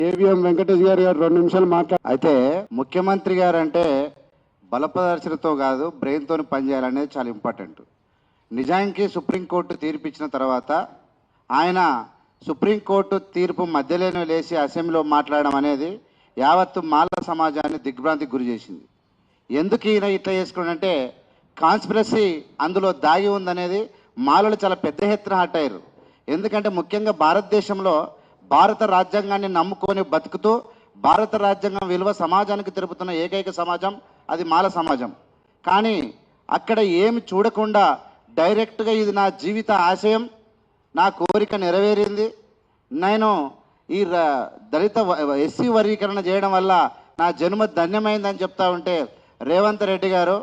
AVM Venkatesh గారు 2 నిమిషాలు మాట్లాడు. అయితే ముఖ్యమంత్రి గారు అంటే బలప్రదర్శనతో కాదు బ్రెయిన్తో పనిచేయాలనేది చాలా ఇంపార్టెంట్. నిజానికి సుప్రీంకోర్టు తీర్పు ఇచ్చిన తర్వాత ఆయన సుప్రీంకోర్టు తీర్పు మధ్యలోనే లేచి అసెంబ్లీలో మాట్లాడడం అనేది యావత్తు మాల సమాజాన్ని దిగ్భ్రాంతికి గురి చేసింది. ఎందుకు ఈయన ఇట్లా చేసుకున్నాడంటే కాన్స్పిరసీ అందులో దాగి ఉందనేది మాలలు చాలా పెద్ద ఎత్తున హట్ అయ్యారు. ఎందుకంటే ముఖ్యంగా భారతదేశంలో భారత రాజ్యాంగాన్ని నమ్ముకొని బతుకుతూ భారత రాజ్యాంగం విలువ సమాజానికి తెలుపుతున్న ఏకైక సమాజం అది మాల సమాజం. కానీ అక్కడ ఏమి చూడకుండా డైరెక్ట్గా ఇది నా జీవిత ఆశయం, నా కోరిక నెరవేరింది, నేను ఈ దళిత ఎస్సీ వర్గీకరణ చేయడం వల్ల నా జన్మ ధన్యమైందని చెప్తా ఉంటే రేవంత్ రెడ్డి గారు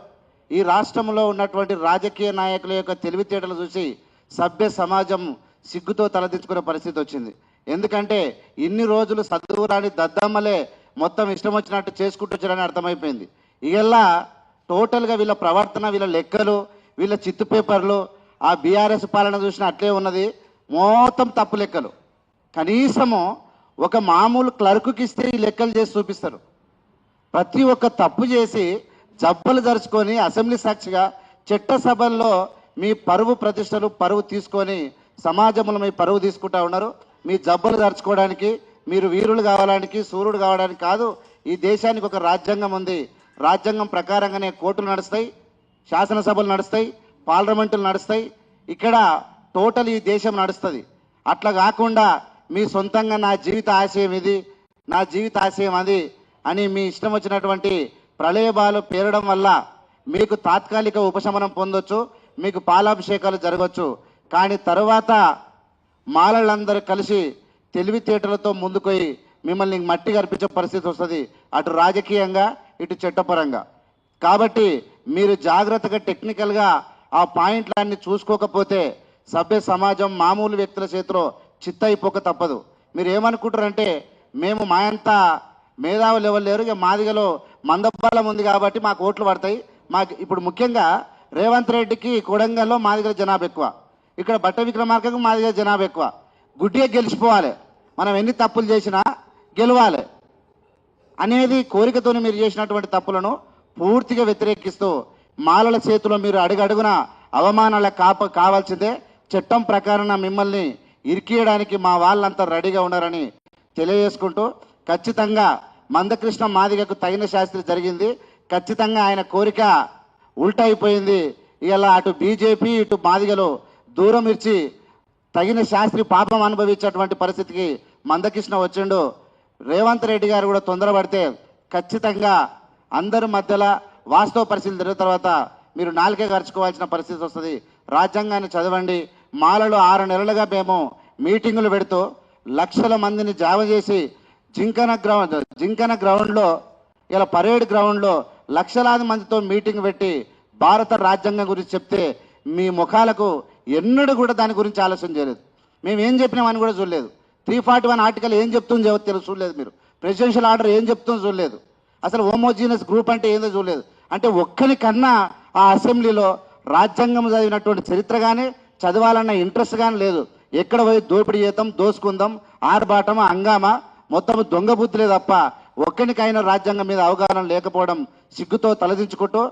ఈ రాష్ట్రంలో ఉన్నటువంటి రాజకీయ నాయకుల యొక్క తెలివితేటలు చూసి సభ్య సమాజం సిగ్గుతో తలదించుకునే పరిస్థితి వచ్చింది. ఎందుకంటే ఇన్ని రోజులు చదువురాని దద్దమ్మలే మొత్తం ఇష్టం వచ్చినట్టు చేసుకుంటూ వచ్చారని అర్థమైపోయింది. ఇలా టోటల్గా వీళ్ళ ప్రవర్తన, వీళ్ళ లెక్కలు, వీళ్ళ చిత్తు పేపర్లు, ఆ బీఆర్ఎస్ పాలన చూసిన అట్లే ఉన్నది. మొత్తం తప్పు లెక్కలు. కనీసము ఒక మామూలు క్లర్కుకి ఇస్తే ఈ లెక్కలు చేసి చూపిస్తారు. ప్రతి ఒక్క తప్పు చేసి జబ్బలు జరుచుకొని అసెంబ్లీ సాక్షిగా చట్టసభల్లో మీ పరువు ప్రతిష్టలు పరువు తీసుకొని సమాజంలో మీ పరువు తీసుకుంటా ఉన్నారు. మీ జబ్బలు జరుచుకోవడానికి, మీరు వీరులు కావడానికి, సూర్యుడు కావడానికి కాదు. ఈ దేశానికి ఒక రాజ్యాంగం ఉంది. రాజ్యాంగం ప్రకారంగానే కోర్టులు నడుస్తాయి, శాసనసభలు నడుస్తాయి, పార్లమెంటులు నడుస్తాయి. ఇక్కడ టోటల్ ఈ దేశం నడుస్తుంది. అట్లా కాకుండా మీ సొంతంగా నా జీవిత ఆశయం ఇది, నా జీవిత ఆశయం అది అని మీ ఇష్టం వచ్చినటువంటి ప్రళయబాలు పేరడం వల్ల మీకు తాత్కాలిక ఉపశమనం పొందొచ్చు, మీకు పాలాభిషేకాలు జరగవచ్చు. కానీ తరువాత మాలలందరూ కలిసి తెలివితేటలతో ముందుకోయి మిమ్మల్ని మట్టి కనిపించే పరిస్థితి వస్తుంది, అటు రాజకీయంగా ఇటు చట్టపరంగా. కాబట్టి మీరు జాగ్రత్తగా టెక్నికల్గా ఆ పాయింట్లన్నీ చూసుకోకపోతే సభ్య సమాజం మామూలు వ్యక్తుల చేతిలో చిత్తయిపోక తప్పదు. మీరు ఏమనుకుంటారంటే మేము మా అంతా మేధావులు ఎవరు లేరు, ఇక మాదిగలో మందబలం ఉంది కాబట్టి మాకు ఓట్లు పడతాయి. మాకు ఇప్పుడు ముఖ్యంగా రేవంత్ రెడ్డికి కొడంగల్లో మాదిగల జనాభా ఎక్కువ, ఇక్కడ బట్ట విక్రమార్కకు మాదిగల జనాభా ఎక్కువ. గుడ్డిగా గెలిచిపోవాలి, మనం ఎన్ని తప్పులు చేసినా గెలవాలి అనేది కోరికతోని మీరు చేసినటువంటి తప్పులను పూర్తిగా వ్యతిరేకిస్తూ మాలల చేతిలో మీరు అడుగడుగున అవమానాల కావాల్సిందే. చట్టం ప్రకారం మిమ్మల్ని ఇరికియడానికి మా వాళ్ళంతా రెడీగా ఉన్నారని తెలియజేసుకుంటూ ఖచ్చితంగా మందకృష్ణ మాదిగకు తగిన శాస్త్రి జరిగింది. ఖచ్చితంగా ఆయన కోరిక ఉల్టా అయిపోయింది. ఇలా అటు బీజేపీ ఇటు మాదిగలు దూరం ఇచ్చి తగిన శాస్త్రి పాపం అనుభవించేటువంటి పరిస్థితికి మందకృష్ణ వచ్చిండు. రేవంత్ రెడ్డి గారు కూడా తొందరపడితే ఖచ్చితంగా అందరి మధ్యలో వాస్తవ పరిస్థితులు జరిగిన తర్వాత మీరు నాలుకే గరుచుకోవాల్సిన పరిస్థితి వస్తుంది. రాజ్యాంగాన్ని చదవండి. మాలలో 6 నెలలుగా మేము మీటింగులు పెడుతూ లక్షల మందిని జామ చేసి జింకన గ్రౌండ్లో ఇలా పరేడ్ గ్రౌండ్లో లక్షలాది మందితో మీటింగ్ పెట్టి భారత రాజ్యాంగం గురించి చెప్తే మీ ముఖాలకు ఎన్నడూ కూడా దాని గురించి ఆలోచన చేయలేదు. మేము ఏం చెప్పినామని కూడా చూడలేదు. 341 ఆర్టికల్ ఏం చెప్తుందో చూడలేదు. మీరు ప్రెసిడెన్షియల్ ఆర్డర్ ఏం చెప్తుందో చూడలేదు. అసలు హోమోజీనియస్ గ్రూప్ అంటే ఏందో చూడలేదు. అంటే ఒక్కని కన్నా ఆ అసెంబ్లీలో రాజ్యాంగం చదివినటువంటి చరిత్ర కానీ చదవాలన్న ఇంట్రెస్ట్ కానీ లేదు. ఎక్కడ పోయి దోపిడీ చేద్దాం, దోసుకుందాం, ఆర్భాటం, హంగామా, మొత్తం దొంగ బుద్ధులే తప్ప ఒక్కనికైనా రాజ్యాంగం మీద అవగాహన లేకపోవడం సిగ్గుతో తలదించుకుంటూ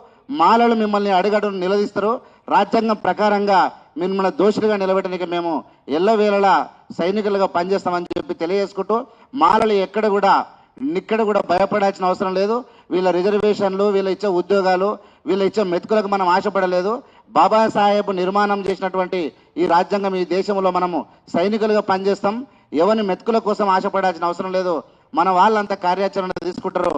మాలలు మిమ్మల్ని అడుగడును నిలదీస్తారు. రాజ్యాంగం ప్రకారంగా మిమ్మల్ని దోషులుగా నిలబెట్టడానికి మేము ఎల్లవేళలా సైనికులుగా పనిచేస్తామని చెప్పి తెలియజేసుకుంటూ మాలలు ఇక్కడ కూడా భయపడాల్సిన అవసరం లేదు. వీళ్ళ రిజర్వేషన్లు, వీళ్ళ ఇచ్చే ఉద్యోగాలు, వీళ్ళ ఇచ్చే మెతుకులకు మనం ఆశపడలేదు. బాబాసాహెబ్ నిర్మాణం చేసినటువంటి ఈ రాజ్యాంగం ఈ దేశంలో మనము సైనికులుగా పనిచేస్తాం. ఎవరిని మెతుకుల కోసం ఆశపడాల్సిన అవసరం లేదు. మన వాళ్ళంతా కార్యాచరణ తీసుకుంటారు.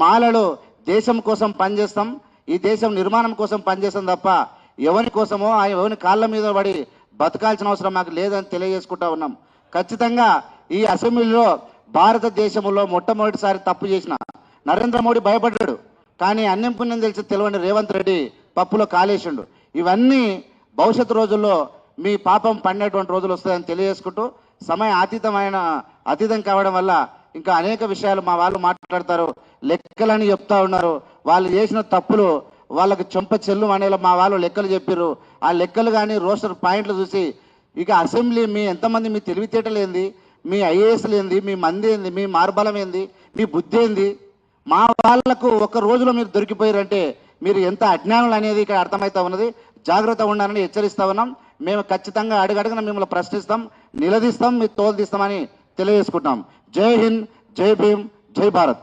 మాలలు దేశం కోసం పనిచేస్తాం, ఈ దేశం నిర్మాణం కోసం పనిచేస్తాం తప్ప ఎవరి కోసమో ఎవరి కాళ్ళ మీద పడి బతకాల్సిన అవసరం మాకు లేదని తెలియజేసుకుంటా ఉన్నాం. ఖచ్చితంగా ఈ అసెంబ్లీలో భారతదేశంలో మొట్టమొదటిసారి తప్పు చేసిన నరేంద్ర మోడీ భయపడ్డాడు. కానీ అన్యం పుణ్యం తెలిసి తెలియని రేవంత్ రెడ్డి పప్పులో కాలేసిండు. ఇవన్నీ భవిష్యత్తు రోజుల్లో మీ పాపం పడినటువంటి రోజులు వస్తాయని తెలియజేసుకుంటూ సమయం అతీతం కావడం వల్ల ఇంకా అనేక విషయాలు మా వాళ్ళు మాట్లాడతారు, లెక్కలని చెప్తా ఉన్నారు. వాళ్ళు చేసిన తప్పులు వాళ్ళకి చెంప చెల్లు అనేలా మా వాళ్ళు లెక్కలు చెప్పారు. ఆ లెక్కలు కానీ రోస్టర్ పాయింట్లు చూసి ఇక అసెంబ్లీ మీ ఎంతమంది మీ తెలివితేటలు ఏంది, మీ ఐఏఎస్లు ఏంది, మీ మంది ఏంది, మీ మార్బలం ఏంది, మీ బుద్ధి ఏంది? మా వాళ్లకు ఒక రోజులో మీరు దొరికిపోయారంటే మీరు ఎంత అజ్ఞానులు అనేది ఇక్కడ అర్థమవుతా ఉన్నది. జాగ్రత్త ఉండాలని హెచ్చరిస్తా ఉన్నాం. మేము ఖచ్చితంగా అడుగడుగున మిమ్మల్ని ప్రశ్నిస్తాం, నిలదీస్తాం, మీ తోలు తీస్తామని తెలియజేసుకుంటాం. జై హింద్, జై భీమ్, జై భారత్.